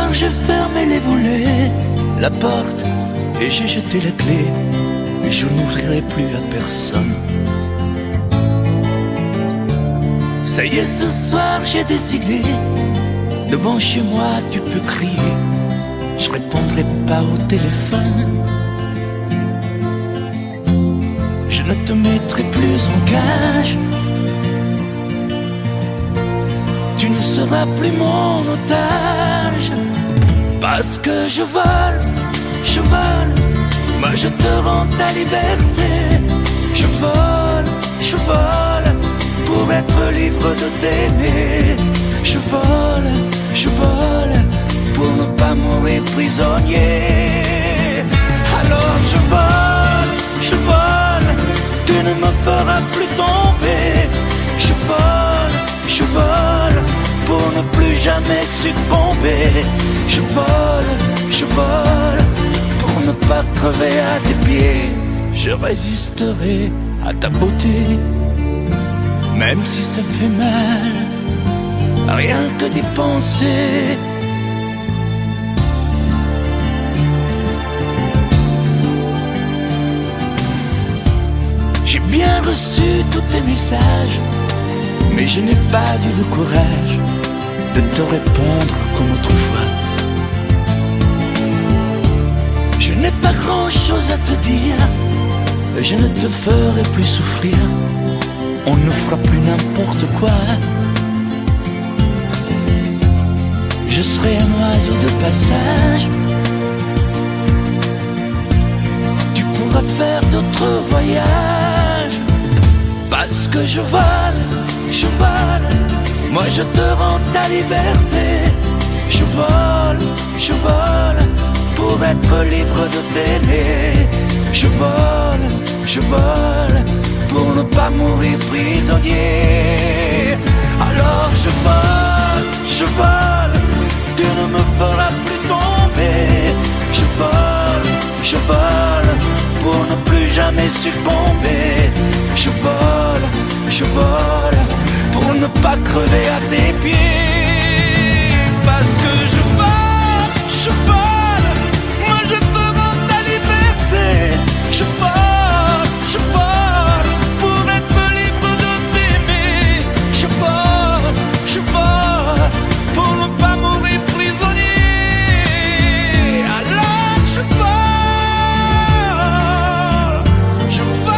soir j'ai fermé les volets, la porte, et j'ai jeté la clé. Et je n'ouvrirai plus à personne. Ça y est, ce soir j'ai décidé. Devant chez moi tu peux crier, je répondrai pas au téléphone. Je ne te mettrai plus en cage. Tu ne seras plus mon otage. Parce que je vole, moi je te rends ta liberté. Je vole, pour être libre de t'aimer. Je vole, pour ne pas mourir prisonnier. Alors je vole, tu ne me feras plus tomber. Je vole, pour ne plus jamais succomber. Je vole, pour ne pas crever à tes pieds. Je résisterai à ta beauté, même si ça fait mal, rien que d'y penser. J'ai bien reçu tous tes messages, mais je n'ai pas eu le courage de te répondre comme autrefois. Je n'ai pas grand-chose à te dire, je ne te ferai plus souffrir. On ne fera plus n'importe quoi. Je serai un oiseau de passage. Tu pourras faire d'autres voyages. Parce que je vole, moi je te rends ta liberté. Je vole, pour être libre de t'aimer. Je vole, pour ne pas mourir prisonnier. Alors je vole, tu ne me feras plus tomber. Je vole, pour ne plus jamais succomber. Je vole, pour ne pas crever à tes pieds. Parce que je vole, moi je te rends ta liberté. Je vole, pour être libre de t'aimer. Je vole, pour ne pas mourir prisonnier. Alors je vole, je vole.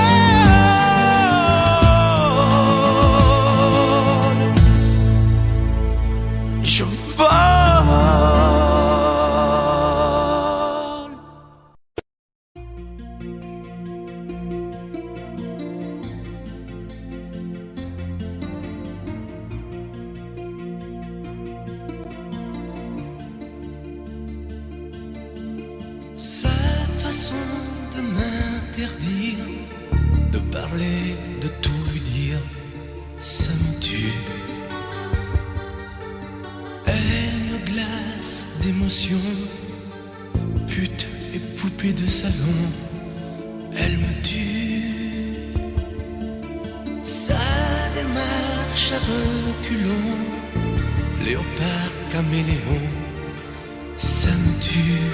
Sa façon de m'interdire de parler, de tout lui dire, ça me tue. Elle me glace d'émotion, pute et poupée de salon, elle me tue. Sa démarche à reculons, léopard caméléon, ça me tue.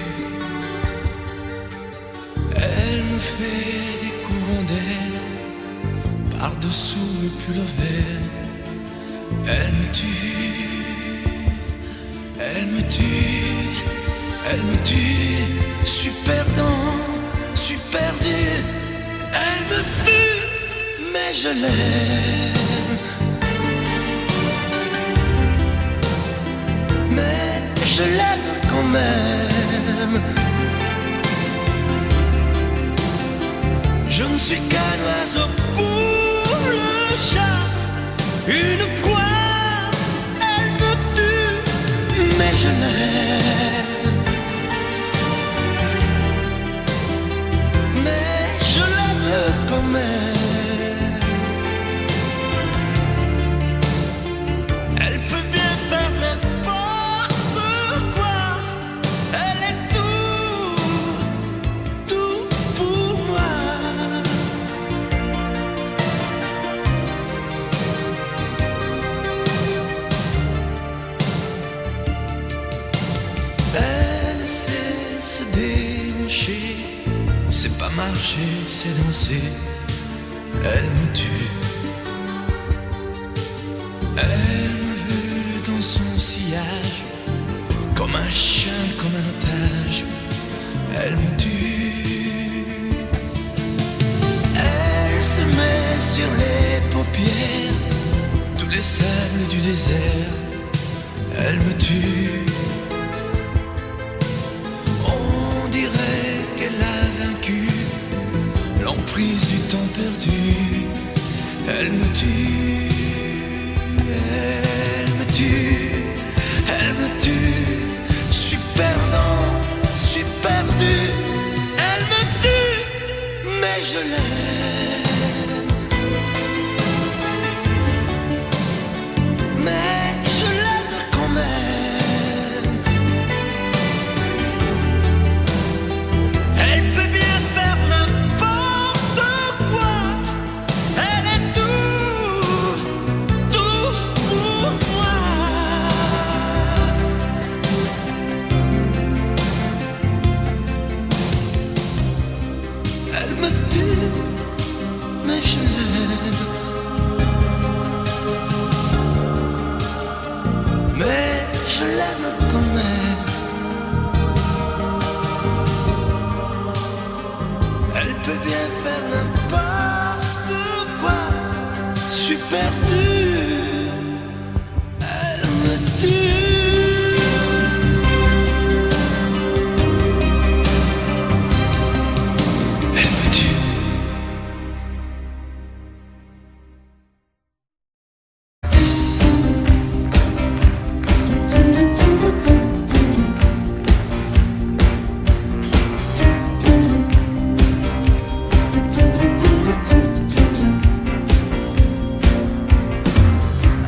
Elle me fait des courants d'air par-dessous le pull vert. Elle me tue, elle me tue, elle me tue. Super dent, super dur. Elle me tue, mais je l'aime. Mais je l'aime quand même. Je ne suis qu'un oiseau pour le chat, une proie, elle me tue, mais je l'aime. Mais je l'aime quand même. Elle peut bien faire n'importe quoi, elle est tout pour moi. pas marcher, c'est danser. Elle me tue. Elle me veut dans son sillage, comme un chien, comme un otage. Elle me tue. Elle se met sur les paupières tous les sables du désert. Elle me tue. On dirait qu'elle a vaincu l'emprise du temps perdu. Elle me tue. Elle me tue. Elle me tue. Je suis perdant, je suis perdu. Elle me tue, mais je l'aime. Mais je l'aime quand même. Elle peut bien faire n'importe quoi. Elle est tout, tout pour moi. Elle me tue, mais je l'aime. Mais je l'aime quand même. Elle peut bien faire n'importe quoi. Je suis perdu. Elle me tue. Elle me tue.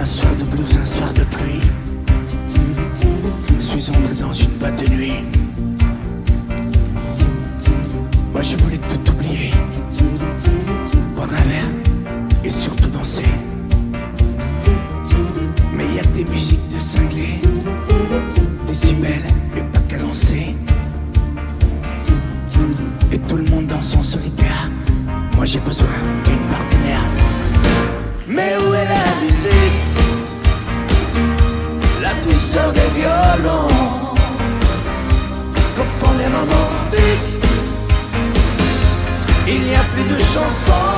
Un soir de blues, un soir de pluie. Je suis entré dans une boîte de nuit. Moi je voulais tout oublier, boire un verre et surtout danser. Mais y a que des musiques de cinglés, décibels et pas cadencés. Et tout le monde danse en solitaire. Moi j'ai besoin d'une partenaire. Mais où est la musique? La douceur des violons que font les romantiques. Il n'y a plus de chansons.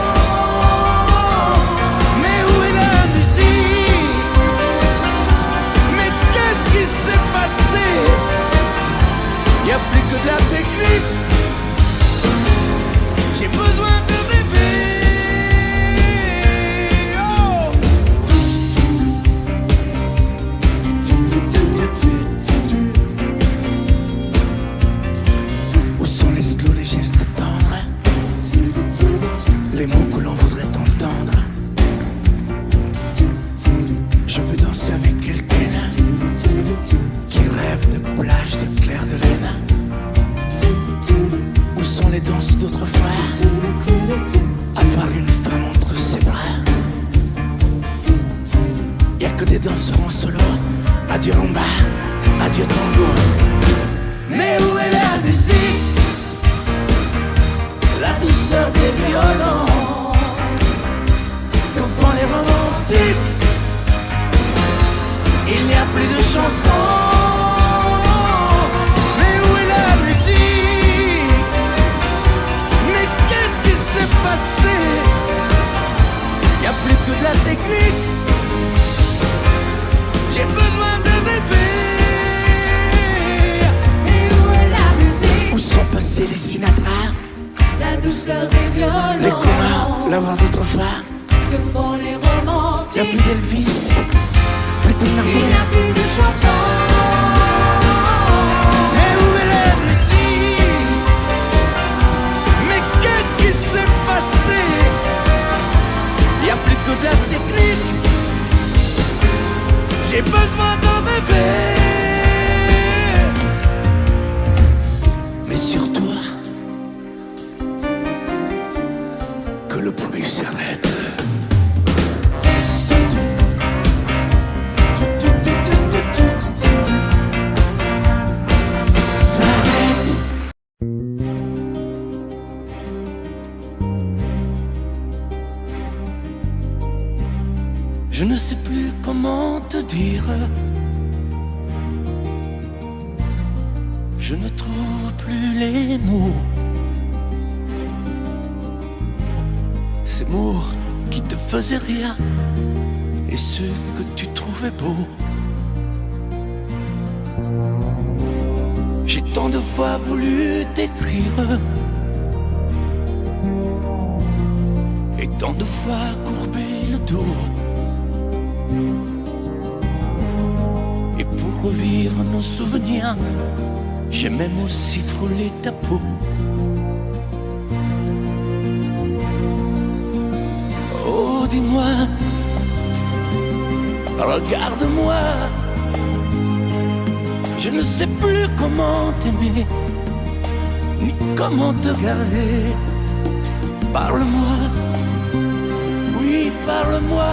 Mais où est la musique? Mais qu'est-ce qui s'est passé? Il n'y a plus que de la technique. J'ai besoin de rêver. Oh. Où sont les slows, les gestes tendres, les mots que l'on voudrait entendre? Je veux danser avec quelqu'un qui rêve de plage de clair de lune. Où sont les danses d'autrefois? Avoir une femme entre ses bras. Y'a que des danseurs en solo. Adieu rumba, adieu tango. Mais où est la musique? La douceur des violons que font les romantiques. Il n'y a plus de chansons. Mais où est la musique? Mais qu'est-ce qui s'est passé? Y a plus que de la technique. J'ai besoin de rêver. Mais où est la musique? Où sont passés les Sinatra, La douceur des violons les coureurs, la voix d'autrefois? que font les romantiques. Y'a plus d'Elvis, plus de Il n'y Martin. a plus de chansons. Mais où est la musique? Mais qu'est-ce qui s'est passé? Y a plus que de la technique. J'ai besoin de rêver. Mais surtout que le bruit s'arrête. Je ne sais plus comment te dire. Je ne trouve plus les mots. Ces mots qui te faisaient rire et ceux que tu trouvais beaux. J'ai tant de fois voulu t'écrire et tant de fois courbé le dos. Et pour revivre nos souvenirs, j'ai même aussi frôlé ta peau. Oh, dis-moi, regarde-moi. Je ne sais plus comment t'aimer, ni comment te garder. Parle-moi, oui, parle-moi.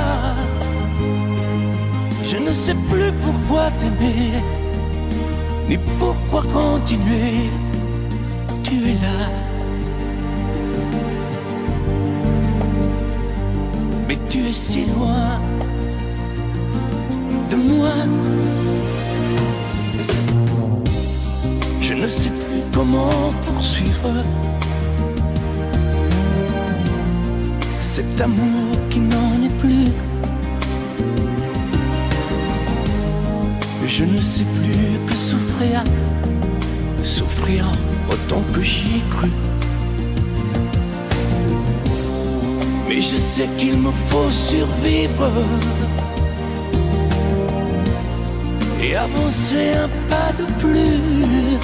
Je ne sais plus pourquoi t'aimer, ni pourquoi continuer. Tu es là, mais tu es si loin de moi. Je ne sais plus comment poursuivre cet amour qui n'en est plus. Je ne sais plus que souffrir, souffrir autant que j'y ai cru. Mais je sais qu'il me faut survivre et avancer un pas de plus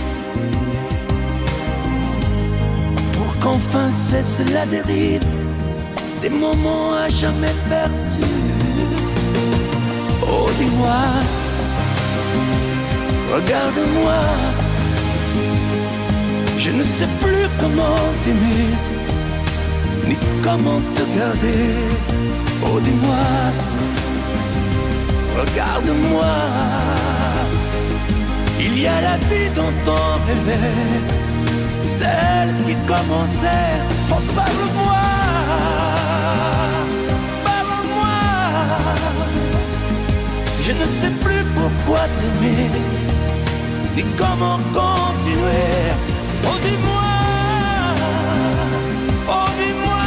pour qu'enfin cesse la dérive des moments à jamais perdus. Oh, dis-moi, regarde-moi. Je ne sais plus comment t'aimer, ni comment te garder. Oh, dis-moi, regarde-moi. Il y a la vie dont on rêvait, celle qui commençait. Oh, parle-moi, parle-moi. Je ne sais plus pourquoi t'aimer, ni comment continuer. Oh, dis-moi, oh, dis-moi.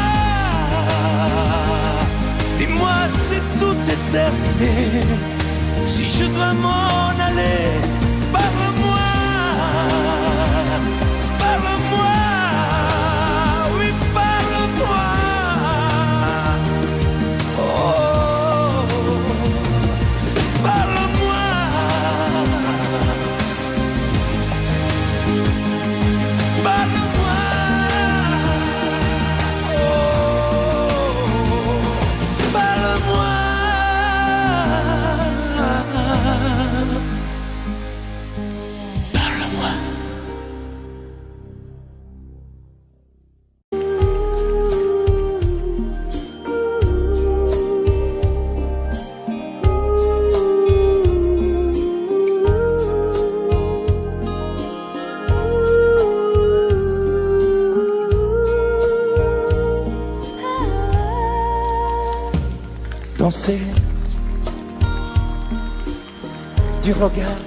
Dis-moi si tout est terminé, si je dois m'en aller. Parle-moi, parle-moi, oui, parle-moi. Oh, parle-moi. Parle-moi. Oh, parle-moi. Danser du regard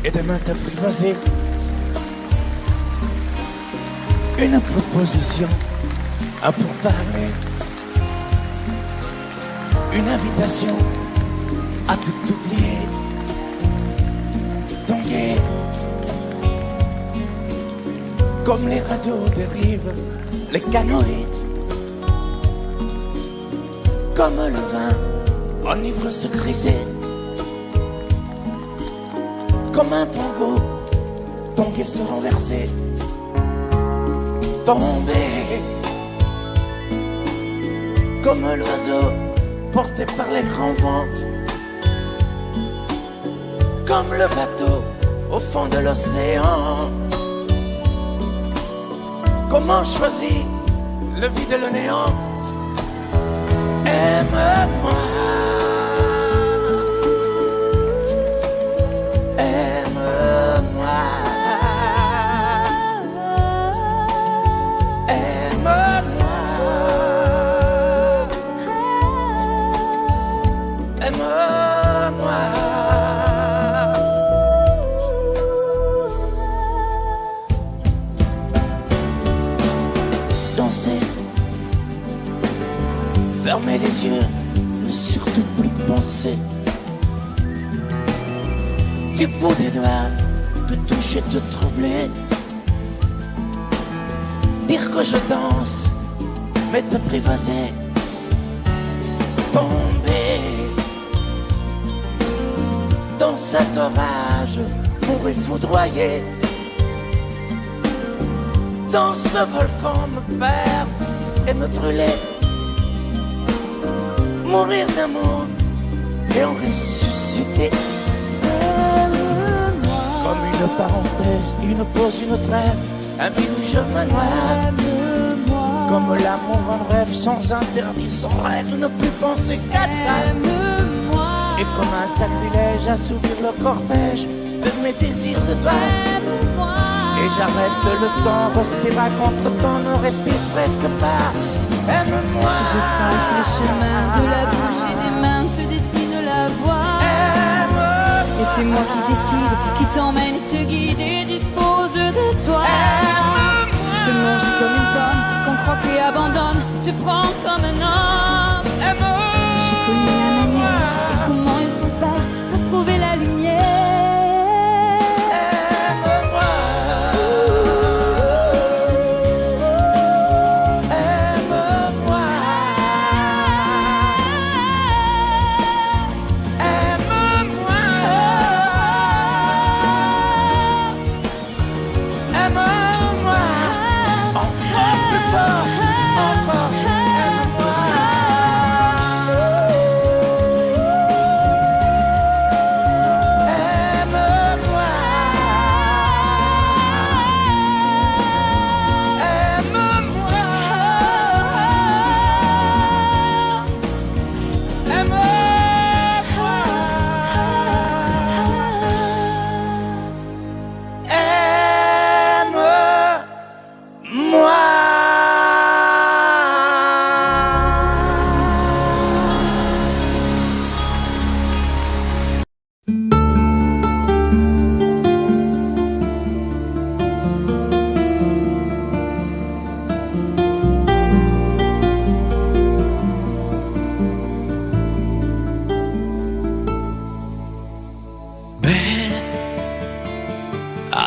et des mains t'apprivoiser. Une proposition à pourparler, une invitation à tout oublier. Tanguer comme les radeaux dérivent, les canoës. Comme le vin enivre se griser, comme un tango, tanguer se renverser, tomber, comme l'oiseau porté par les grands vents, comme le bateau au fond de l'océan. Comment choisir le vide et le néant? Aime-moi, aime-moi, aime-moi, penser. Fermer les yeux, ne surtout plus penser. Du bout des doigts, te toucher, te troubler. Dire que je danse, mais te privaser. Tomber dans cet orage pour y foudroyer. Dans ce volcan me perdre et me brûler. Mourir d'amour et en ressusciter. Comme une parenthèse, une pause, une trêve, un vide où je me noie. Comme l'amour en rêve, sans interdit, sans règle, ne plus penser qu'à ça. Et comme un sacrilège, assouvir le cortège de mes désirs de toi. Et j'arrête le temps, respire à contre-temps, ne respire presque pas. Aime-moi. Je trace le chemin de la bouche et des mains, te dessine la voie. Aime-moi. Et c'est moi qui décide, qui t'emmène, te guide et dispose de toi. Te mange comme une pomme, qu'on croque et abandonne, te prends comme un homme. Je connais la manière et comment il faut faire pour trouver la lumière.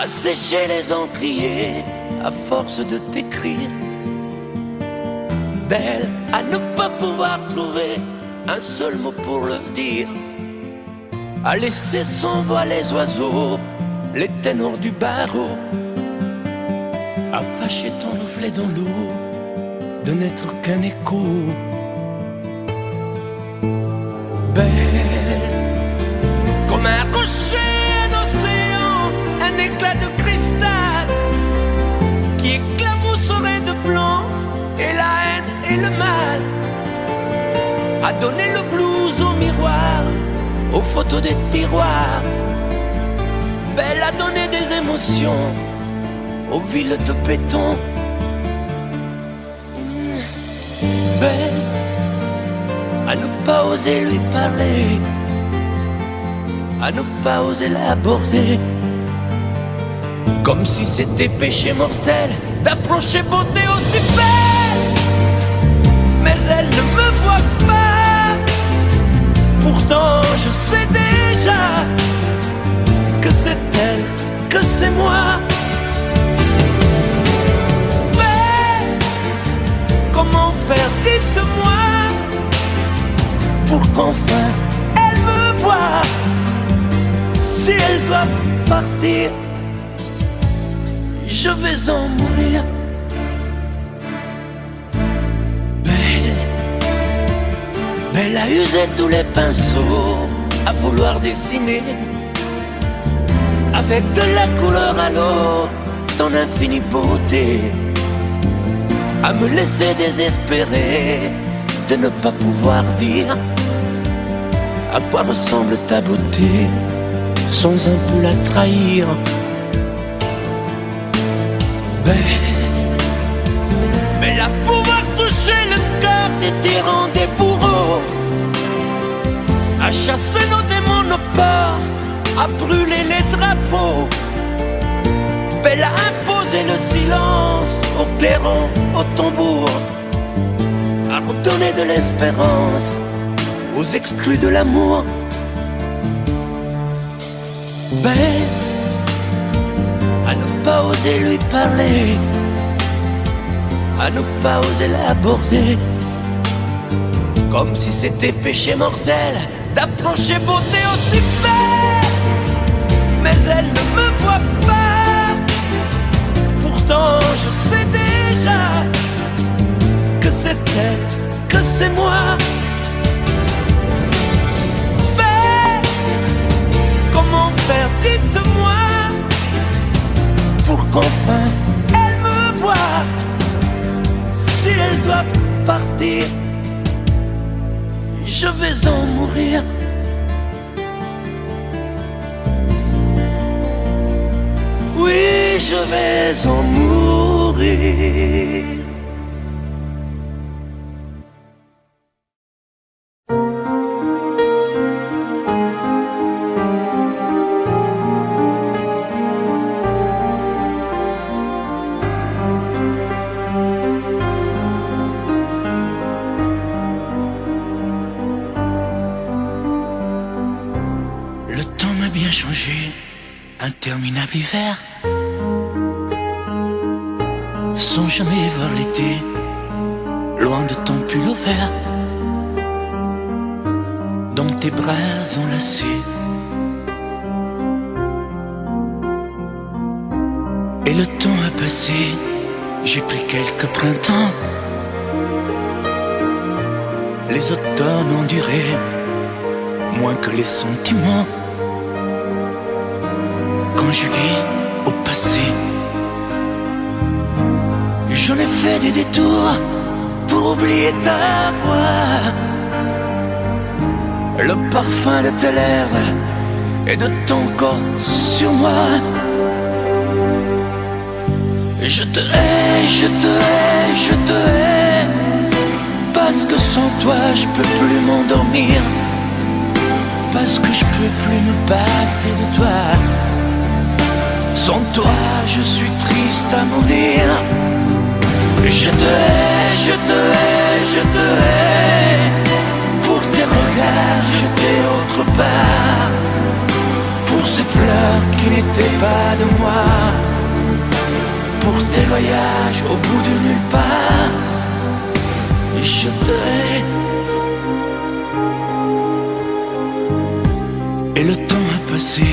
Sécher les encriers à force de t'écrire. Belle à ne pas pouvoir trouver un seul mot pour le dire. À laisser sans voix les oiseaux, les ténors du barreau. À fâcher ton reflet dans l'eau, de n'être qu'un écho. Belle comme un rocher un éclat de cristal qui éclabousserait de blanc et la haine et le mal. A donné le blues au miroir, aux photos des tiroirs. Belle a donné des émotions aux villes de béton. Belle à ne pas oser lui parler, à ne pas oser l'aborder. Comme si c'était péché mortel d'approcher beauté aussi belle. Mais elle ne me voit pas. Pourtant je sais déjà que c'est elle, que c'est moi. Mais comment faire, dites-moi, pour qu'enfin elle me voie. Si elle doit partir, je vais en mourir. Belle a usé tous les pinceaux à vouloir dessiner avec de la couleur à l'eau ton infinie beauté, à me laisser désespérer de ne pas pouvoir dire à quoi ressemble ta beauté sans un peu la trahir. Mais à pouvoir toucher le cœur des tyrans, des bourreaux, à chasser nos démons, nos peurs, à brûler les drapeaux. Belle a imposé le silence au clairon, au tambour, à redonner de l'espérance aux exclus de l'amour. Ben, à ne pas oser lui parler, à ne pas oser l'aborder, comme si c'était péché mortel d'approcher beauté aussi belle. Mais elle ne me voit pas, pourtant je sais déjà que c'est elle, que c'est moi. Mais comment faire, dites-moi, pour qu'enfin elle me voie. Si elle doit partir, je vais en mourir. Oui, je vais en mourir. Le temps m'a bien changé, interminable hiver, sans jamais voir l'été, loin de ton pull au vert, dans tes bras enlacés. Et le temps a passé, j'ai pris quelques printemps, les automnes ont duré moins que les sentiments. Conjugués au passé, j'en ai fait des détours pour oublier ta voix, le parfum de tes lèvres et de ton corps sur moi. Je te hais, je te hais, je te hais, parce que sans toi je peux plus m'endormir, parce que je peux plus me passer de toi. Sans toi je suis triste à mourir. Je te hais, je te hais, je te hais, pour tes regards jetés autre part, pour ces fleurs qui n'étaient pas de moi, pour tes voyages au bout de nulle part. Je te hais. Et le temps a passé,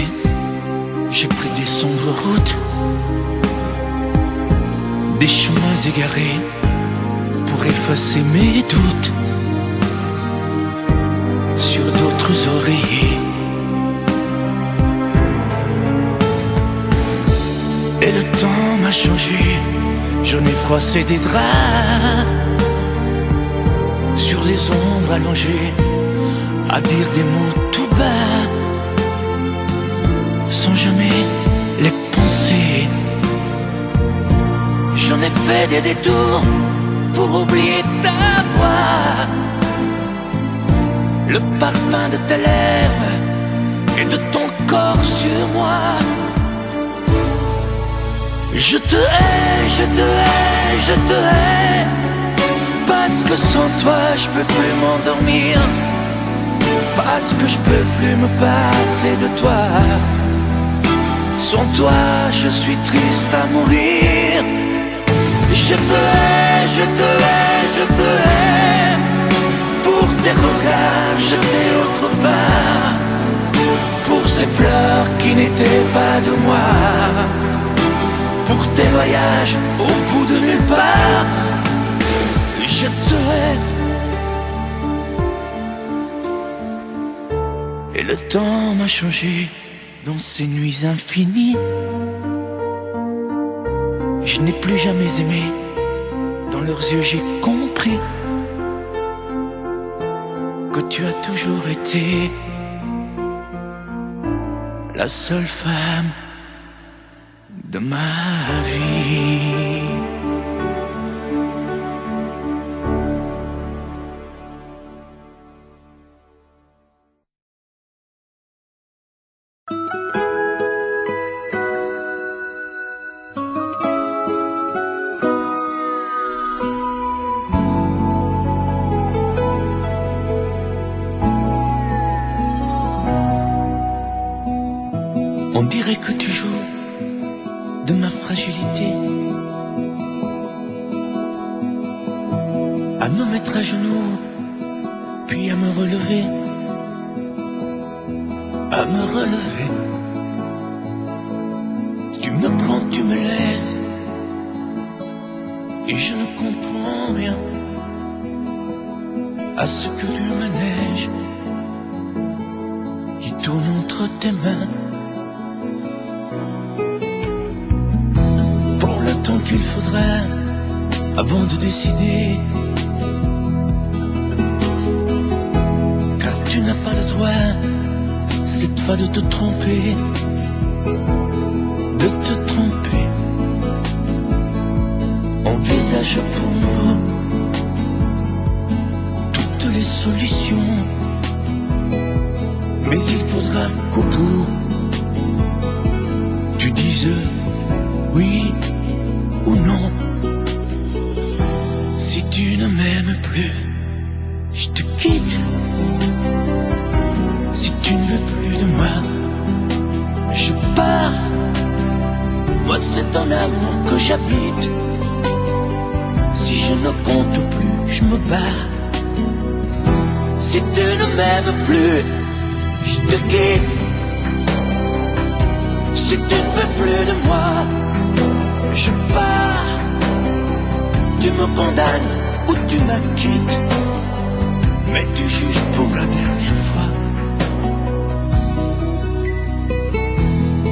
j'ai pris des sombres routes, des chemins égarés pour effacer mes doutes sur d'autres oreillers. Et le temps m'a changé, j'en ai froissé des draps sur des ombres allongées, à dire des mots tout bas, sans jamais les penser. J'en ai fait des détours pour oublier ta voix, le parfum de tes lèvres et de ton corps sur moi. Je te hais, je te hais, je te hais, parce que sans toi je peux plus m'endormir, parce que je peux plus me passer de toi. Sans toi je suis triste à mourir. Je te hais, je te hais, je te hais, pour tes regards jetés autre part, pour ces fleurs qui n'étaient pas de moi, pour tes voyages au bout de nulle part. Je te hais. Et le temps m'a changé dans ces nuits infinies. Je n'ai plus jamais aimé, dans leurs yeux j'ai compris que tu as toujours été la seule femme de ma vie. à me mettre à genoux, puis à me relever, à me relever. Tu me prends, tu me laisses, et je ne comprends rien à ce que le manège qui tourne entre tes mains. Pour le temps qu'il faudra avant de décider, car tu n'as pas le droit cette fois de te tromper, de te tromper. Envisage pour nous toutes les solutions, mais il faudra qu'au bout tu dises oui ou non. Si tu ne m'aimes plus, je te quitte. Si tu ne veux plus de moi, je pars. Moi c'est ton amour que j'habite. Si je ne compte plus, je me barre. Si tu ne m'aimes plus, je te quitte. Si tu ne veux plus de moi, je pars. Tu me condamnes ou tu m'acquittes, mais tu juges pour la dernière fois.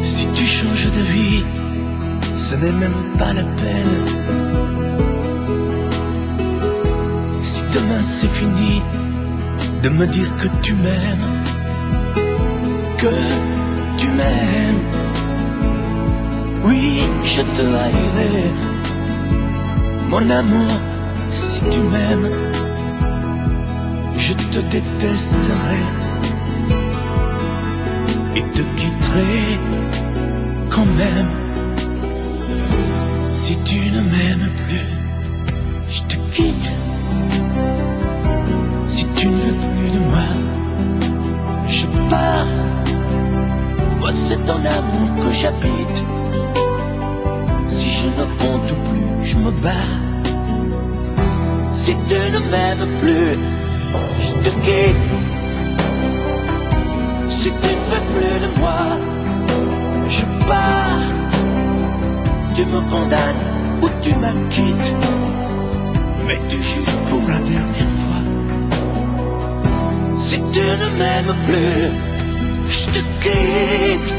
Si tu changes de vie, ce n'est même pas la peine. Si demain c'est fini de me dire que tu m'aimes, que tu m'aimes, oui, je te haïrai. Mon amour, si tu m'aimes, je te détesterai et te quitterai quand même. Si tu ne m'aimes plus, je te quitte. Si tu ne veux plus de moi, je pars. Moi c'est ton amour que j'habite. Si je ne compte plus, je me barre. Si tu ne m'aimes plus, je te quitte. Si tu ne veux plus de moi, je pars. Tu me condamnes ou tu m'acquittes, mais tu juges pour la dernière fois. Si tu ne m'aimes plus, je te quitte.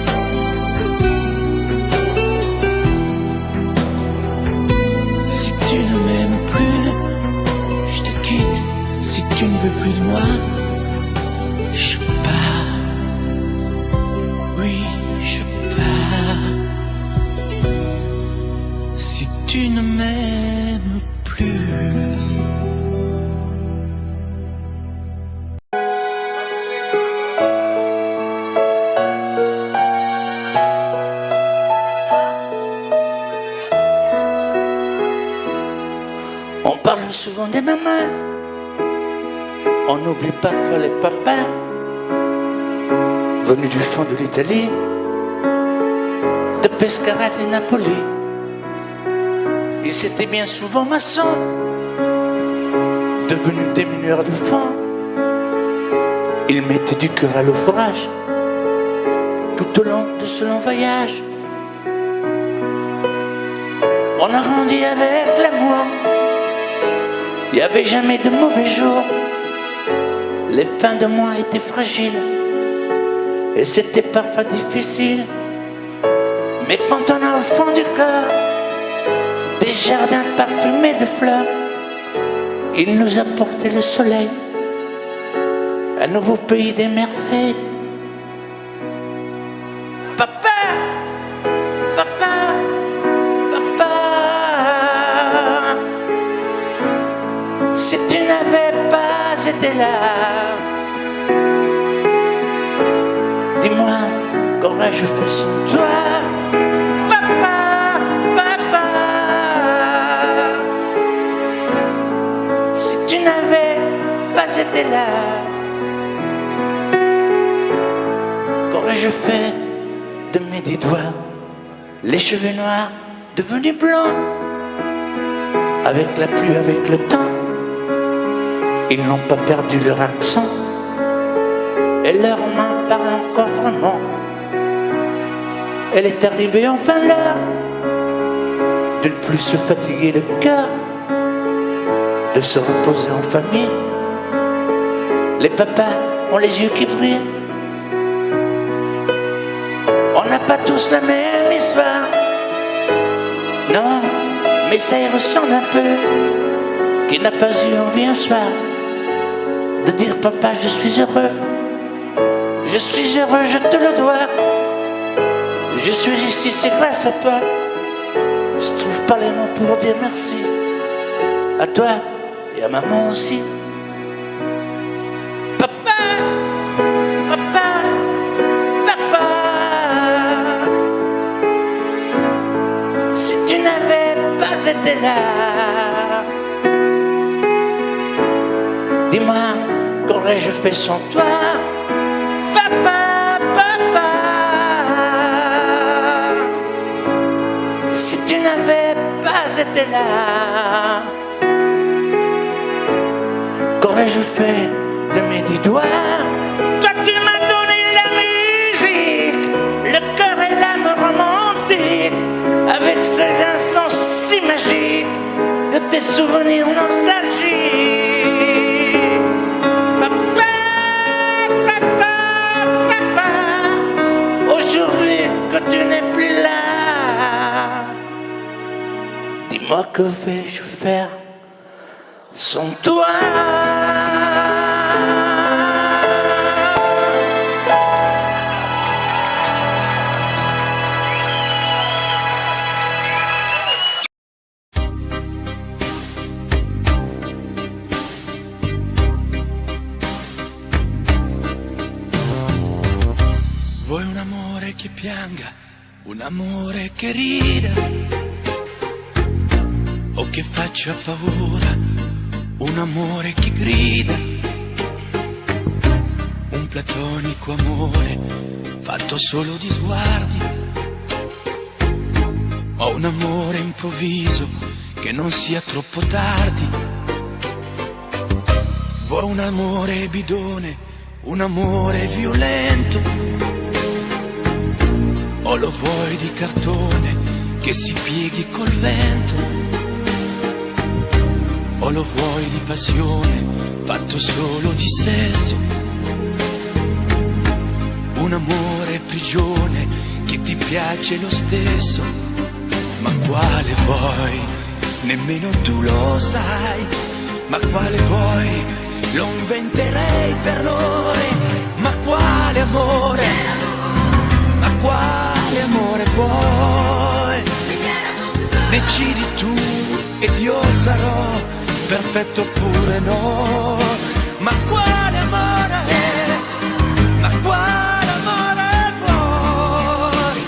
Si tu ne m'aimes plus, je te quitte. Si tu ne veux plus de moi, je pars. Oui, je pars. Si tu ne m'aimes plus. On parle souvent des mamans, on oublie parfois les papas, venus du fond de l'Italie, de Pescara et Napoli. Ils étaient bien souvent maçons, devenus des mineurs de fond. Ils mettaient du cœur à l'ouvrage, tout au long de ce long voyage. On a grandi avec l'amour, il n'y avait jamais de mauvais jours. Les fins de mois étaient fragiles et c'était parfois difficile. Mais quand on a au fond du cœur des jardins parfumés de fleurs, il nous a porté le soleil, un nouveau pays des merveilles. Papa, papa, papa, si tu n'avais pas été là, dis-moi, qu'aurais-je fait sans toi? Papa, papa, si tu n'avais pas été là, qu'aurais-je fait de mes 10 doigts? Les cheveux noirs devenus blancs, avec la pluie, avec le temps, Ils n'ont pas perdu leur accent et leurs mains parlent encore vraiment. Elle est arrivée enfin l'heure de ne plus se fatiguer le cœur, de se reposer en famille. Les papas ont les yeux qui brillent. On n'a pas tous la même histoire, non, mais ça y ressemble un peu. Qui n'a pas eu envie un soir de dire papa je suis heureux, je suis heureux, je te le dois. Je suis ici, c'est grâce à toi. Je trouve pas les mots pour dire merci. À toi et à maman aussi. Papa, papa, papa. Si tu n'avais pas été là, dis-moi, qu'aurais-je fait sans toi? Papa, papa. Si tu n'avais pas été là, qu'aurais-je fait de mes 10 doigts? Toi tu m'as donné la musique, le cœur et l'âme romantique, avec ces instants si magiques de tes souvenirs nostalgiques. Papa, papa, papa, aujourd'hui que tu n'es plus là, dis-moi que vais-je faire sans toi? Vuoi un amore che pianga, un amore che rida, o che faccia paura, un amore che grida, un platonico amore fatto solo di sguardi, o un amore improvviso che non sia troppo tardi. Vuoi un amore bidone, un amore violento, o lo vuoi di cartone che si pieghi col vento, o lo vuoi di passione fatto solo di sesso, un amore prigione che ti piace lo stesso. Ma quale vuoi? Nemmeno tu lo sai. Ma quale vuoi? Lo inventerei per noi. Ma quale amore? Ma quale amore vuoi? Decidi tu ed io sarò perfetto oppure no. Ma quale amore? Ma quale amore vuoi?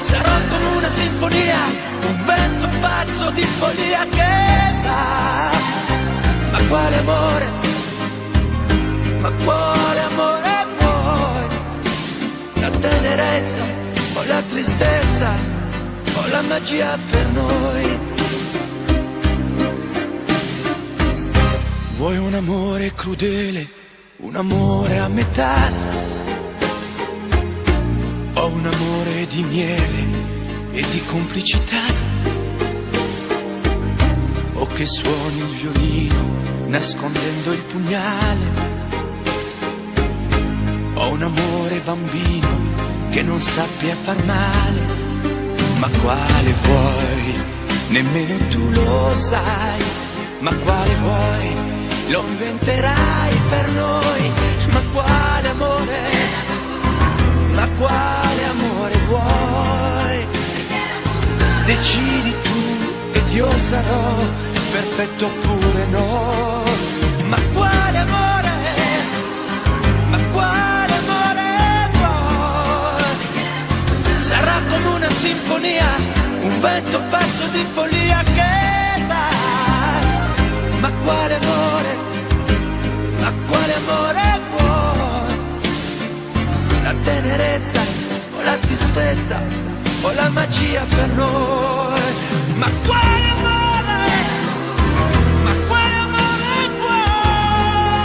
Sarò come una sinfonia, un vento pazzo di follia che va. Ma quale amore? Ma quale amore vuoi? La tenerezza o la tristezza o la magia per noi? Vuoi un amore crudele, un amore a metà, o un amore di miele e di complicità, o che suoni il violino nascondendo il pugnale, o un amore bambino che non sappia far male. Ma quale vuoi? Nemmeno tu lo sai. Ma quale vuoi? Lo inventerai per noi. Ma quale amore? Ma quale amore vuoi? Decidi tu ed io sarò perfetto oppure no. Ma quale amore? Ma quale amore vuoi? Sarà come una sinfonia, un vento pazzo di follia che va. Ma quale amore? Ma quale amore vuoi? La tenerezza o la tristezza o la magia per noi? Ma quale amore? Ma quale amore vuoi?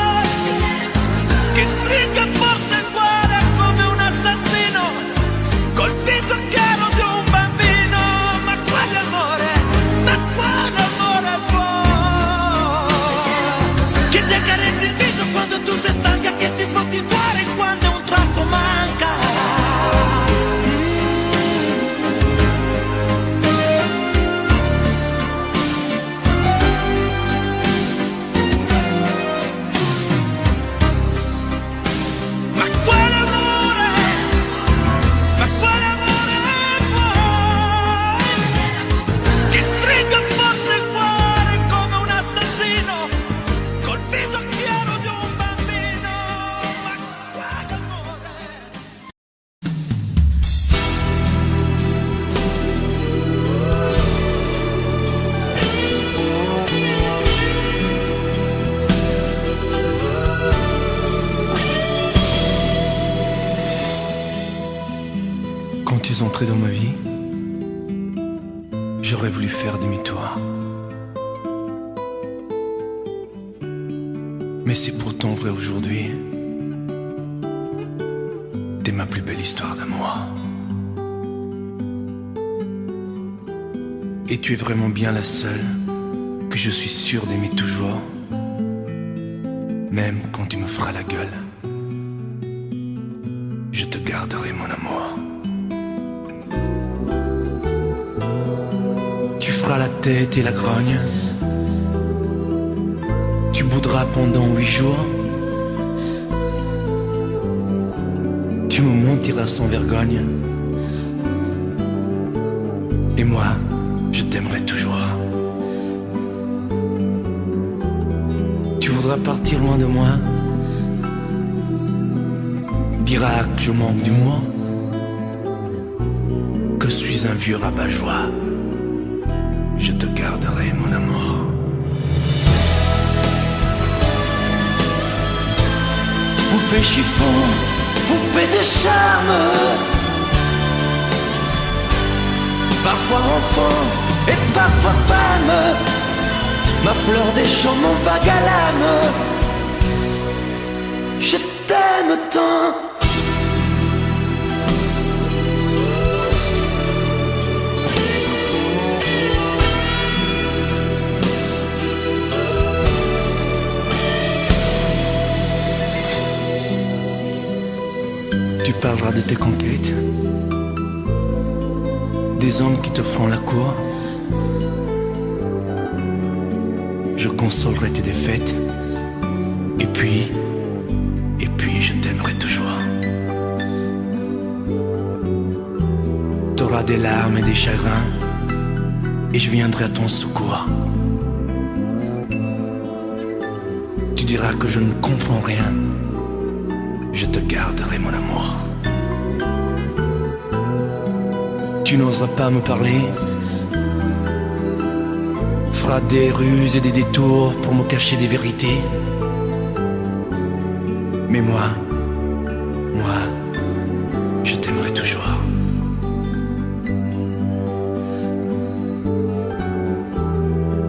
es entré dans ma vie, j'aurais voulu faire demi-tour. Mais c'est pourtant vrai aujourd'hui. T'es ma plus belle histoire d'amour. Et tu es vraiment bien la seule que je suis sûr d'aimer toujours. Même quand tu me feras la gueule, je te garderai mon amour. Tu feras la tête et la grogne. Tu boudras pendant 8 jours. Tu me mentiras sans vergogne. Et moi, je t'aimerai toujours. Tu voudras partir loin de moi. Diras que je manque d'humour, que je suis un vieux rabat-joie. Je te garderai mon amour. Poupée chiffon, poupée de charme, parfois enfant et parfois femme, ma fleur des champs, mon vague à l'âme. Je t'aime tant. Tu parleras de tes conquêtes, des hommes qui te feront la cour. Je consolerai tes défaites. Et puis je t'aimerai toujours. T'auras des larmes et des chagrins, et je viendrai à ton secours. Tu diras que je ne comprends rien. Je te garderai mon amour. Tu n'oseras pas me parler, feras des ruses et des détours pour me cacher des vérités. Mais moi, je t'aimerai toujours.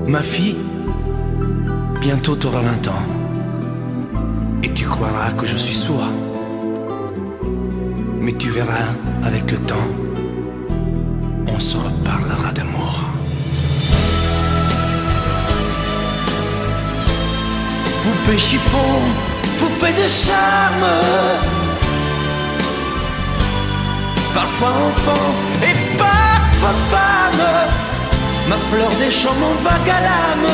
Ma fille, bientôt t'auras 20 ans. Et tu croiras que je suis sourd. Mais tu verras, avec le temps, on se reparlera d'amour. Poupée chiffon, poupée de charme, parfois enfant et parfois femme, ma fleur des champs, mon vague à l'âme.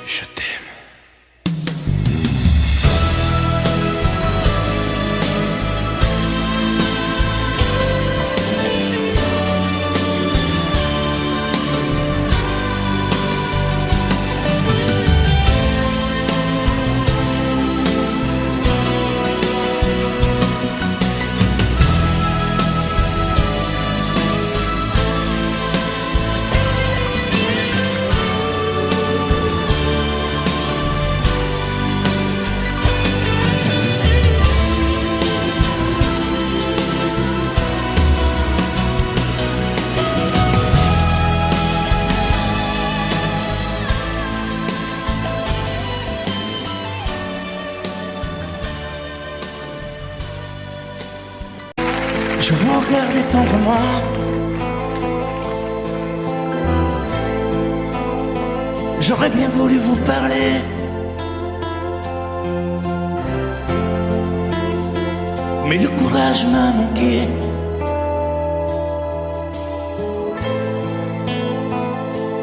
Je t'aime. Je vous regardais tendrement, j'aurais bien voulu vous parler, mais le courage m'a manqué.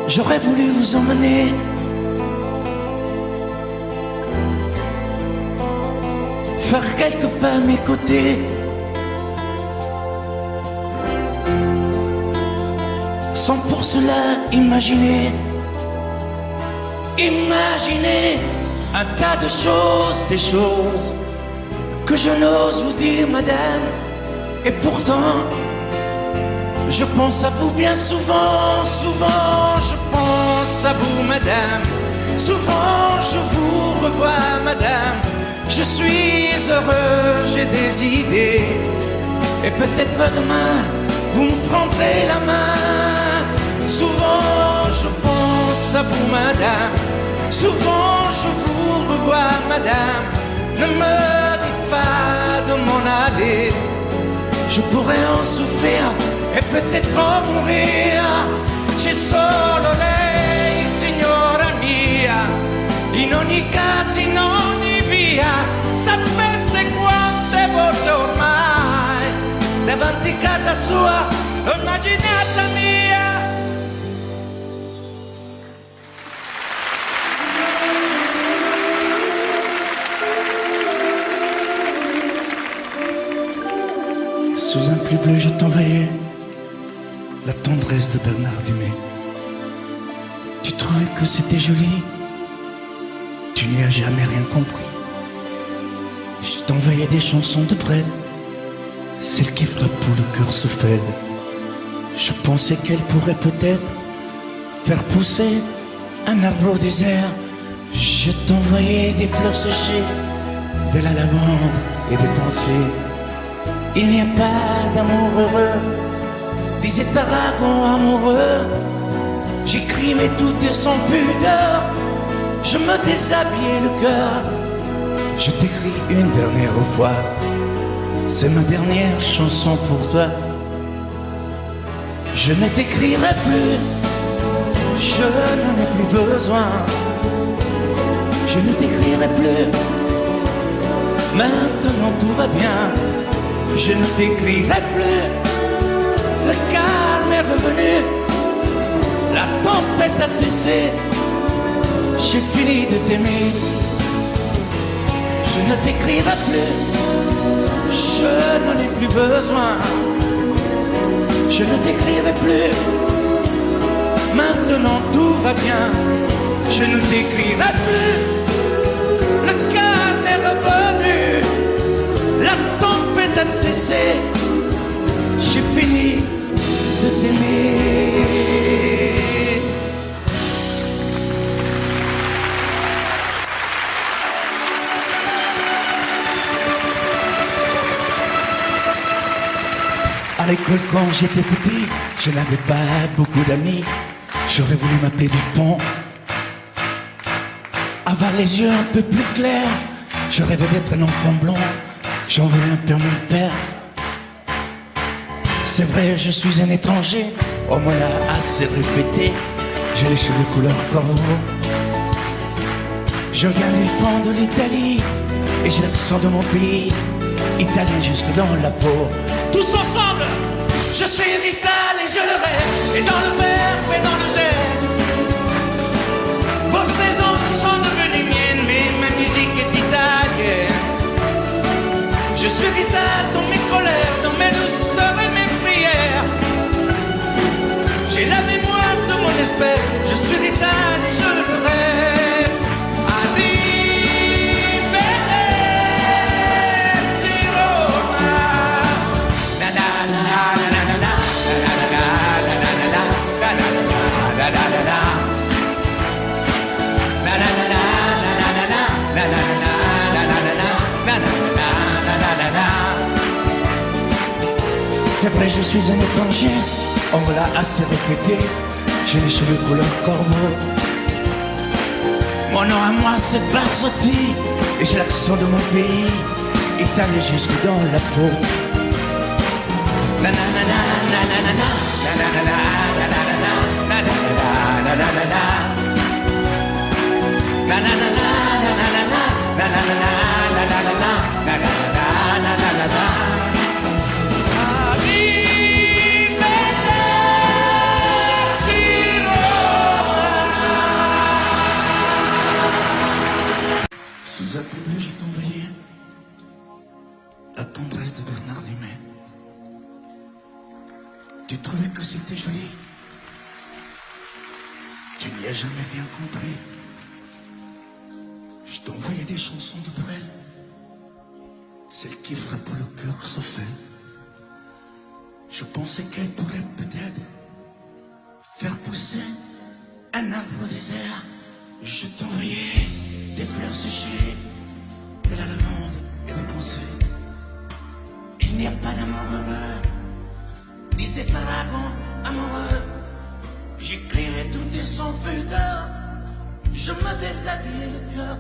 J'aurais voulu vous emmener faire quelques pas à mes côtés, sans pour cela imaginer un tas de choses, des choses que je n'ose vous dire, madame. Et pourtant, je pense à vous bien souvent, souvent je pense à vous, madame. Souvent je vous revois, madame. Je suis heureux, j'ai des idées, Et peut-être demain, vous me prendrez la main. Souvent je pense à vous, madame. Souvent je vous revois, madame. Ne me dites pas de m'en aller. Je pourrais en souffrir e peut-être en mourir. C'è solo lei, signora mia. In ogni caso, in ogni via. Sapesse quante volte ormai davanti casa sua l'ho immaginata mia. Sous un pluie bleu, je t'envoyais la tendresse de Bernard Dumay. Tu trouvais que c'était joli, tu n'y as jamais rien compris. Je t'envoyais des chansons de Brel, celles qui frappent où le cœur se fêle. Je pensais qu'elle pourrait peut-être faire pousser un arbre au désert. Je t'envoyais des fleurs séchées, de la lavande et des pensées. Il n'y a pas d'amour heureux, disait Aragon amoureux. J'écris mais tout est sans pudeur, je me déshabillais le cœur. Je t'écris une dernière fois, c'est ma dernière chanson pour toi. Je ne t'écrirai plus, je n'en ai plus besoin. Je ne t'écrirai plus, maintenant tout va bien. Je ne t'écrirai plus, le calme est revenu, la tempête a cessé, j'ai fini de t'aimer. Je ne t'écrirai plus, je n'en ai plus besoin. Je ne t'écrirai plus, maintenant tout va bien. Je ne t'écrirai plus, le calme est revenu, la tempête a cessé, j'ai fini de t'aimer. À l'école quand j'étais petit, je n'avais pas beaucoup d'amis. J'aurais voulu m'appeler Dupont, avoir les yeux un peu plus clairs. Je rêvais d'être un enfant blond, j'en voulais un peu à mon père. C'est vrai, je suis un étranger, on me l'a assez répété. J'ai les cheveux couleur corbeau. Je viens du fond de l'Italie et j'ai l'accent de mon pays, italien jusque dans la peau. Tous ensemble, je suis vital et je le reste, et dans le verbe et dans le geste. Vos saisons sont devenues miennes, mais ma musique est italienne. Je suis vital dans mes colères, dans mes douceurs et mes prières. J'ai la mémoire de mon espèce, je suis vital et je le reste. C'est vrai, je suis un étranger, on me l'a assez répété. J'ai les cheveux couleur corbeau. Mon nom à moi c'est Barzotti, et j'ai l'accent de mon pays, italien jusque dans la peau. Nanana, nanana, nanana, nanana, nanana, nanana, sous un peu bleu, je t'envoyais la tendresse de Bernard Dumay. Tu trouvais que c'était joli, tu n'y as jamais rien compris. Je t'envoyais des chansons de Brel, celles qui frappent le cœur se fait. Je pensais qu'elle pourrait peut-être faire pousser un arbre au désert. Je t'envoyais des fleurs séchées, de la lavande et des pensées. Il n'y a pas d'amour heureux, disait un dragon amoureux. J'écrirai tout et sans pudeur, je me déshabillais le cœur.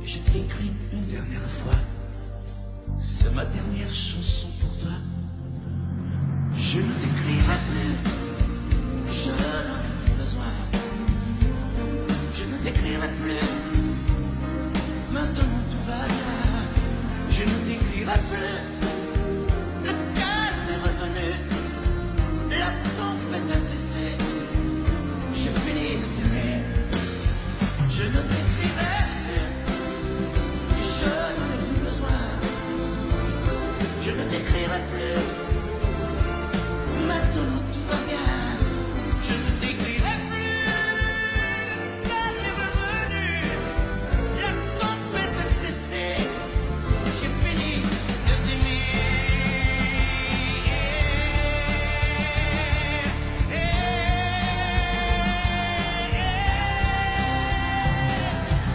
Je t'écris une dernière fois, c'est ma dernière chanson pour toi. Je ne t'écrirai plus, je n'en ai plus besoin. Je ne t'écrirai plus, maintenant tout va bien. Je ne t'écrirai plus, le calme est revenu, la tempête a cessé. J'ai fini de t'aimer, je ne t'écrirai plus, je n'en ai plus besoin. Je ne t'écrirai plus, maintenant tout va bien. Je ne t'écrirai plus, calme est revenu, la tempête a cessé. J'ai fini de t'aimer.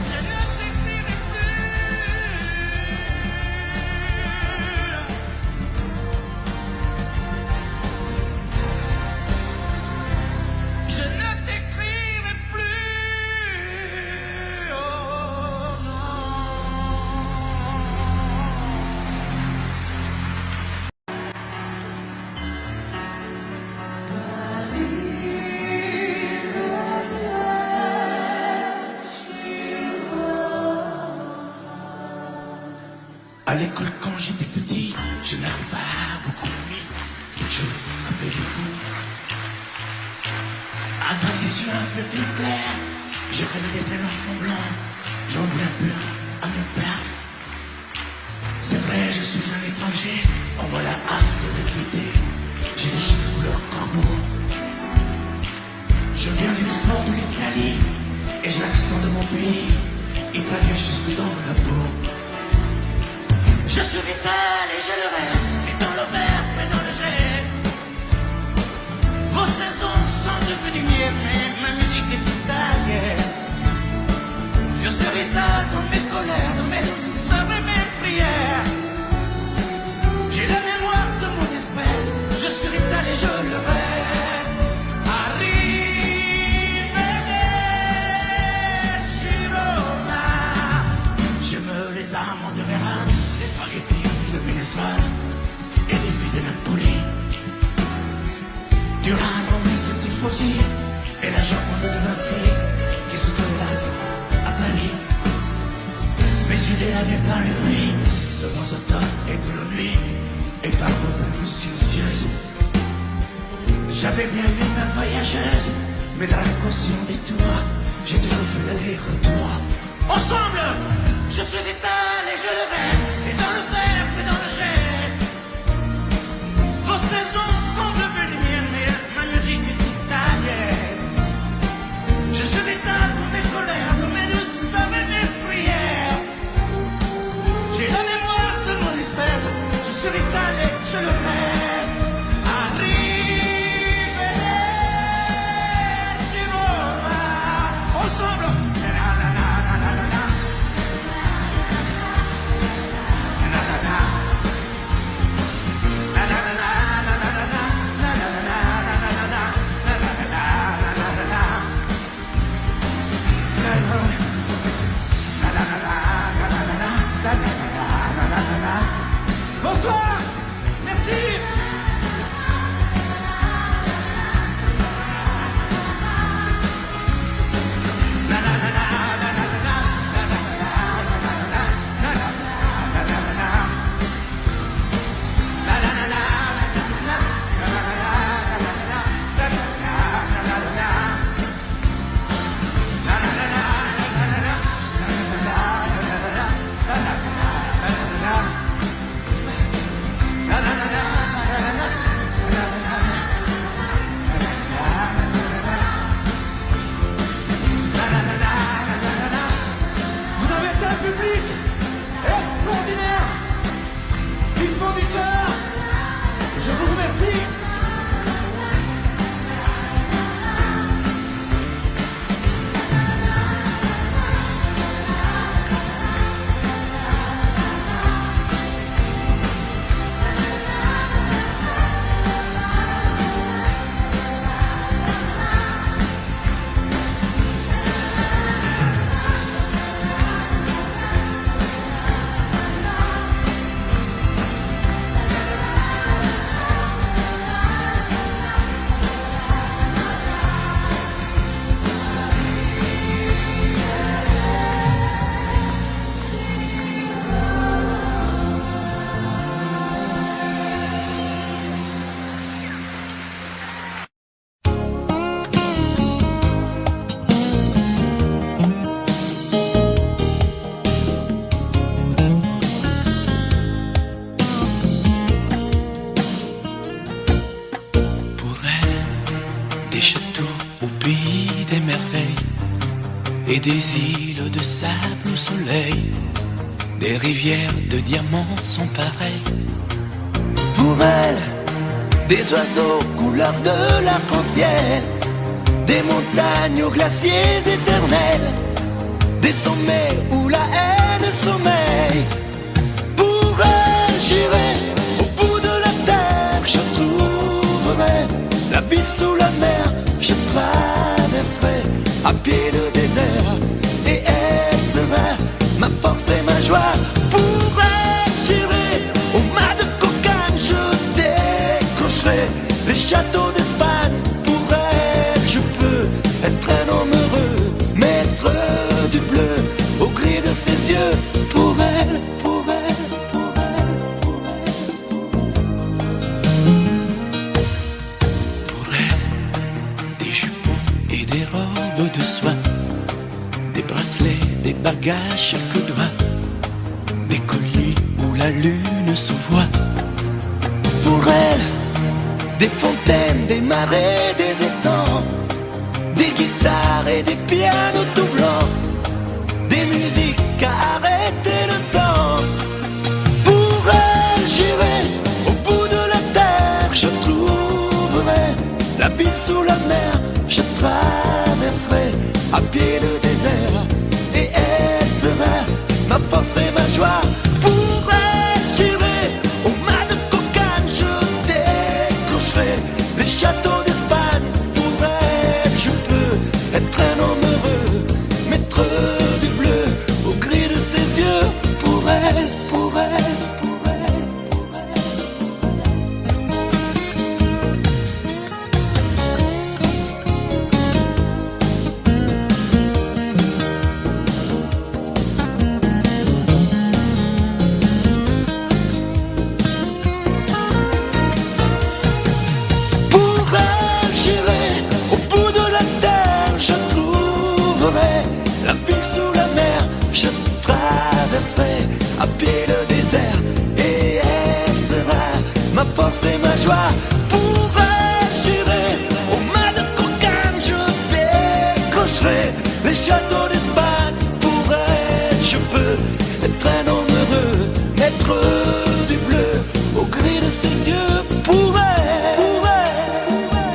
Je ne t'écrirai plus. Je ne t'écrirai plus. Oh non. À l'école quand j'étais petit, je n'avais pas beaucoup d'amis. Je m'appelais du coup. Avec les yeux un peu plus clairs, je rêvais d'être un enfant blanc. J'en voulais un peu à mon père. C'est vrai, je suis un étranger, en voilà assez de quitter. J'ai des cheveux couleur corbeau. Je viens du fort de l'Italie, et j'ai l'accent de mon pays, italien jusque dans la peau. Je suis vital et je le reste, et dans le verbe et dans le geste. Vos saisons sont devenues miennes, mais ma musique est italienne. Je suis vital dans mes colères, dans mes douceurs et mes prières. J'ai la mémoire de mon espèce, je suis vital et je le reste. Arrivederci Roma. J'aime les amandes de Vérone, les spaghettis de minestrone et les filles de Napoli. Durano, mais c'est tifosi et la jambe de Vinci qui se terrasse à Paris. Mes yeux délavés par les pluies de vos automnes et de la nuit et par vos pluies silencieuses. J'avais bien vu ma voyageuse, mais dans l'inconscient des tours, j'ai toujours fait l'aller-retour. Ensemble, je suis vital et je le reste, et dans le verbe et dans le geste. Vos saisons sont devenues miennes, mais ma musique est italienne. Je suis vital pour mes colères, pour mes douceurs et mes prières. J'ai la mémoire de mon espèce, je suis vital et je le reste. Arrivederci Roma. Ensemble. Na, na, na, na, na, na, na. des merveilles et des îles de sable au soleil. Des rivières de diamants sont pareilles. Pour elle, des oiseaux couleur de l'arc-en-ciel, des montagnes aux glaciers éternels, des sommets où la haine sommeille. Pour elle, j'irai au bout de la terre, je trouverai la ville sous la mer, je traverserai à pied le désert, et elle sera ma force et ma joie. Pour elle, j'irai au mât de cocagne, je décrocherai les châteaux d'Espagne. Pour elle, je peux être un homme heureux, maître du bleu au gris de ses yeux. Pour elle, pour elle, pour elle, pour elle. Pour elle, des jupons et des robes de soie, des bracelets, des bagues à chaque doigt, des colliers où la lune se voit. Pour elle, des fontaines, des marais, des étangs, des guitares et des pianos tout blancs, des musiques à arrêter le temps. Pour elle, j'irai au bout de la terre, je trouverai la ville sous la mer, je traverserai à pied le désert, et elle sera ma force et ma joie. Pour elle, j'irai au mât de cocagne, je décrocherai les châteaux d'Espagne. Pour elle, je peux être un homme heureux, maître du bleu au gris de ses yeux. Pour elle, pour elle, pour elle, pour elle. Pour elle, j'irai au bout de la terre, je trouverai la ville sous la mer, je traverserai à pied le désert, et elle sera ma force et ma joie. Pour elle, j'irai au mât de cocagne, je décrocherai les châteaux d'Espagne. Pour elle, je peux être un homme heureux, maître du bleu au gris de ses yeux. Pour elle, pour elle,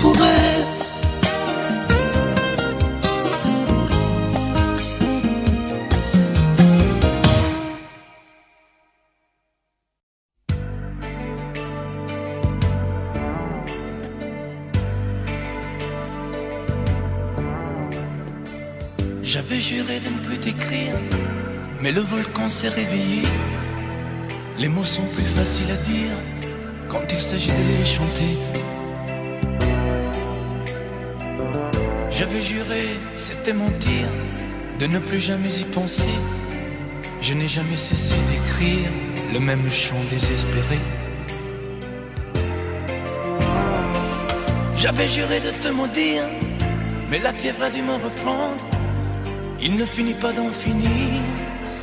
pour elle. J'avais juré de ne plus t'écrire, mais le volcan s'est réveillé. Les mots sont plus faciles à dire quand il s'agit de les chanter. J'avais juré, c'était mentir, de ne plus jamais y penser. Je n'ai jamais cessé d'écrire le même chant désespéré. J'avais juré de te maudire, mais la fièvre a dû me reprendre. Il ne finit pas d'en finir,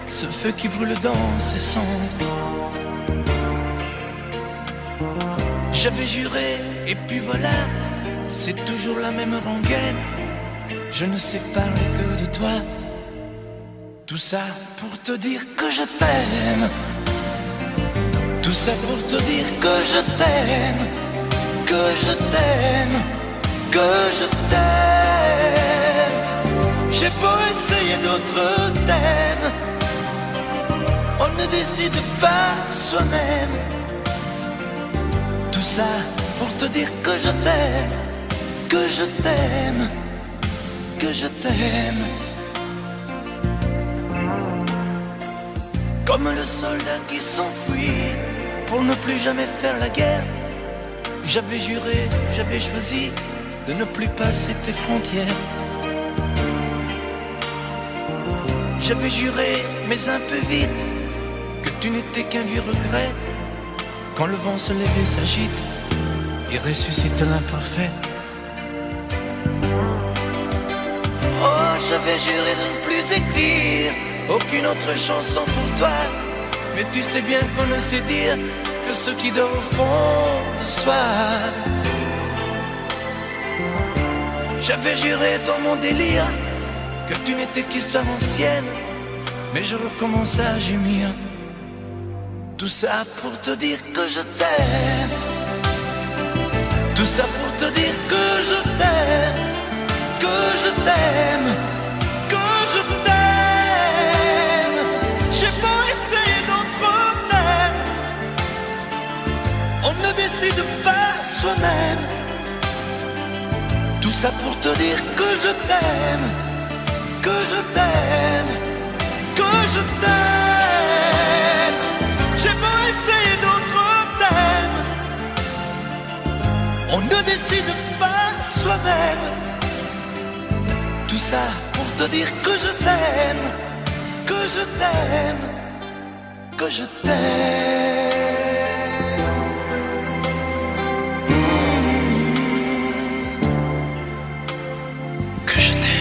ce feu qui brûle dans ses cendres. J'avais juré, et puis voilà, c'est toujours la même rengaine. Je ne sais parler que de toi. Tout ça pour te dire que je t'aime. Tout ça pour te dire que je t'aime, que je t'aime, que je t'aime. J'ai beau essayer d'autres thèmes, on ne décide pas soi-même. Tout ça pour te dire que je t'aime, que je t'aime, que je t'aime. Comme le soldat qui s'enfuit pour ne plus jamais faire la guerre. J'avais juré, j'avais choisi de ne plus passer tes frontières. J'avais juré, mais un peu vite, que tu n'étais qu'un vieux regret. Quand le vent se lève et s'agite, il ressuscite l'imparfait. Oh, j'avais juré de ne plus écrire aucune autre chanson pour toi. Mais tu sais bien qu'on ne sait dire que ceux qui dorment au fond de soi. J'avais juré dans mon délire que tu n'étais qu'histoire ancienne, mais je recommence à gémir. Tout ça pour te dire que je t'aime. Tout ça pour te dire que je t'aime, que je t'aime, que je t'aime. J'ai beau essayer d'autres thèmes, on ne décide pas soi-même. Tout ça pour te dire que je t'aime, que je t'aime, que je t'aime. J'ai beau essayer d'autres thèmes, on ne décide pas soi-même. Tout ça pour te dire que je t'aime, que je t'aime, que je t'aime. Que je t'aime.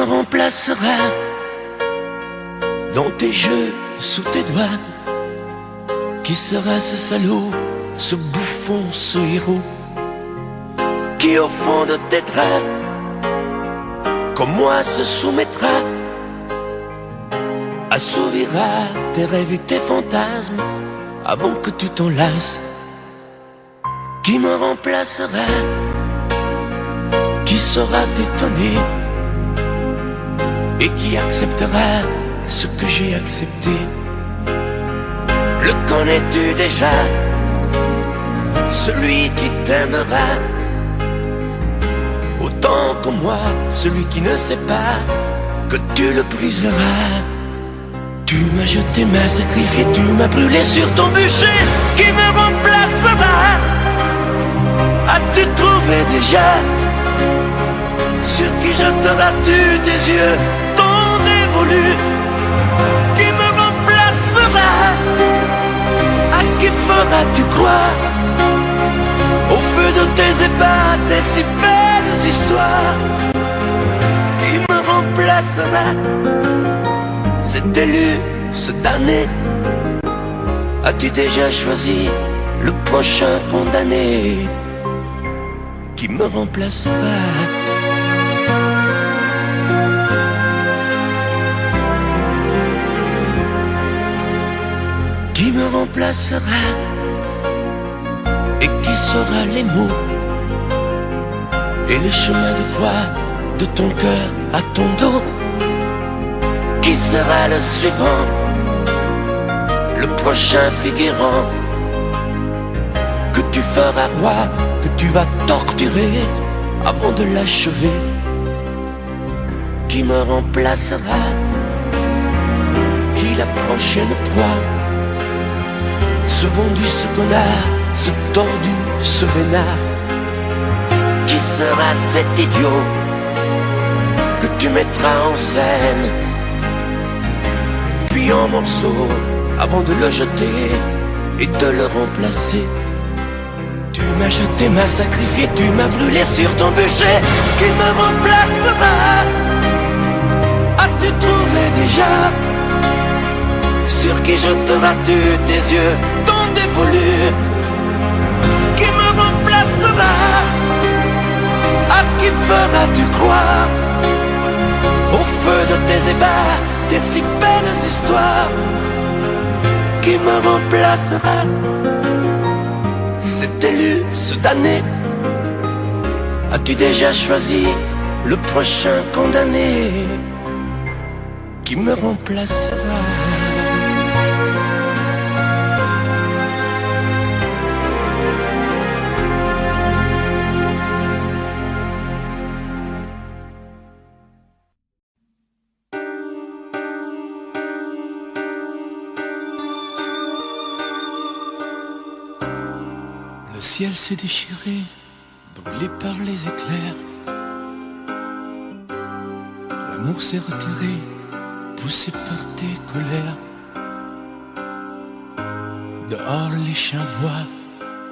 remplacera dans tes jeux, sous tes doigts. Qui sera ce salaud, ce bouffon, ce héros, qui au fond de tes draps, comme moi, se soumettra, assouvira tes rêves et tes fantasmes avant que tu t'en lasses. Qui me remplacera, qui saura t'étonner et qui acceptera ce que j'ai accepté. Le connais-tu déjà, celui qui t'aimera autant que moi, celui qui ne sait pas que tu le briseras. Tu m'as jeté, m'as sacrifié, tu m'as brûlé sur ton bûcher. Qui me remplacera? As-tu trouvé déjà sur qui jetteras-tu tes yeux ton dévolu? Qui me remplacera? À qui feras-tu croire au feu de tes ébats, tes si belles histoires? Qui me remplacera? Cet élu, ce damné, as-tu déjà choisi le prochain condamné? Qui me remplacera? Qui me remplacera? Et qui saura les mots et le chemin de croix de ton cœur à ton dos? Qui sera le suivant, le prochain figurant que tu feras roi, que tu vas torturer avant de l'achever? Qui me remplacera? Qui la prochaine proie? Ce vendu, ce connard, ce tordu, ce vénard? Qui sera cet idiot que tu mettras en scène, puis en morceaux, avant de le jeter et de le remplacer? Tu m'as jeté, m'as sacrifié, tu m'as brûlé sur ton bûcher. Qui me remplacera? As-tu trouvé déjà sur qui jetteras-tu tes yeux ton dévolu? Qui me remplacera? À qui feras-tu croire au feu de tes ébats, tes si belles histoires? Qui me remplacera? Cet élu, ce damné, as-tu déjà choisi le prochain condamné? Qui me remplacera? Le ciel s'est déchiré, brûlé par les éclairs. L'amour s'est retiré, poussé par tes colères. Dehors les chiens boient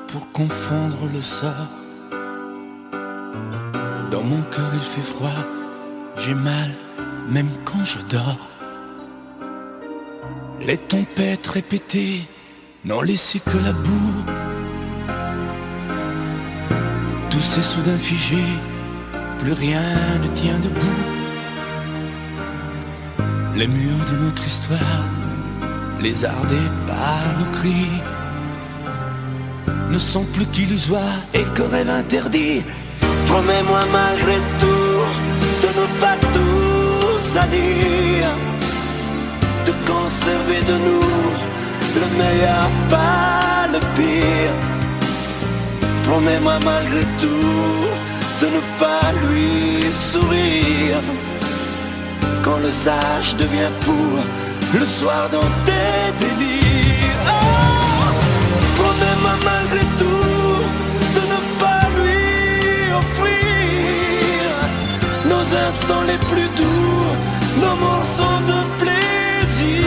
pour confondre le sort. Dans mon cœur il fait froid, j'ai mal même quand je dors. Les tempêtes répétées n'ont laissé que la boue. Tout s'est soudain figé, plus rien ne tient debout. Les murs de notre histoire, lézardés par nos cris, ne sont plus qu'illusoires et que rêve interdit. Promets-moi malgré tout de ne pas tout salir, de conserver de nous le meilleur, pas le pire. Promets-moi malgré tout de ne pas lui sourire quand le sage devient fou le soir dans tes délires. Oh, promets-moi malgré tout de ne pas lui offrir nos instants les plus doux, nos morceaux de plaisir.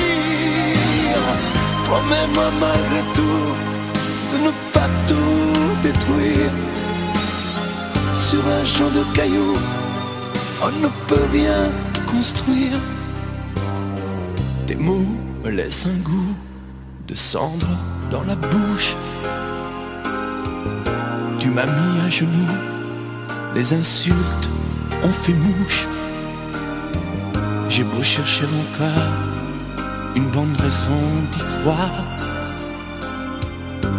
Promets-moi malgré tout de ne pas tout détruire. Sur un champ de cailloux, on ne peut rien construire. Tes mots me laissent un goût de cendre dans la bouche. Tu m'as mis à genoux, les insultes ont fait mouche. J'ai beau chercher encore une bonne raison d'y croire,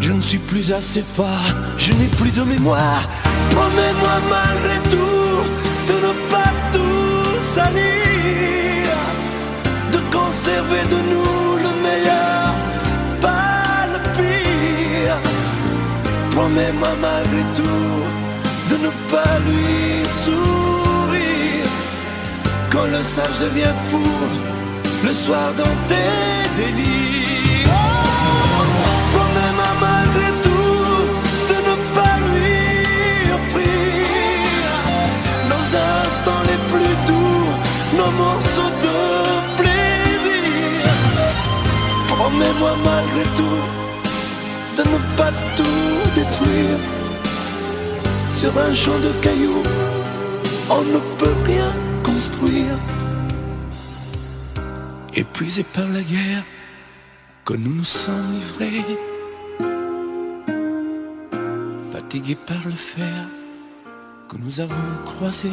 je ne suis plus assez fort, je n'ai plus de mémoire. Promets-moi malgré tout de ne pas tout salir, de conserver de nous le meilleur, pas le pire. Promets-moi malgré tout de ne pas lui sourire quand le sage devient fou le soir dans tes délires. Oh, promets-moi malgré tout de ne pas lui offrir nos instants les plus doux, nos morceaux de plaisir. Promets-moi malgré tout de ne pas tout détruire. Sur un champ de cailloux, on ne peut rien construire. Épuisés par la guerre que nous nous sommes livrés, fatigués par le fer que nous avons croisé,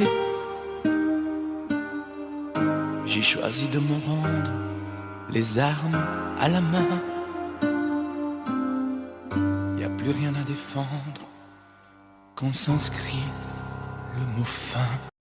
j'ai choisi de me rendre les armes à la main. Y a plus rien à défendre quand s'inscrit le mot fin.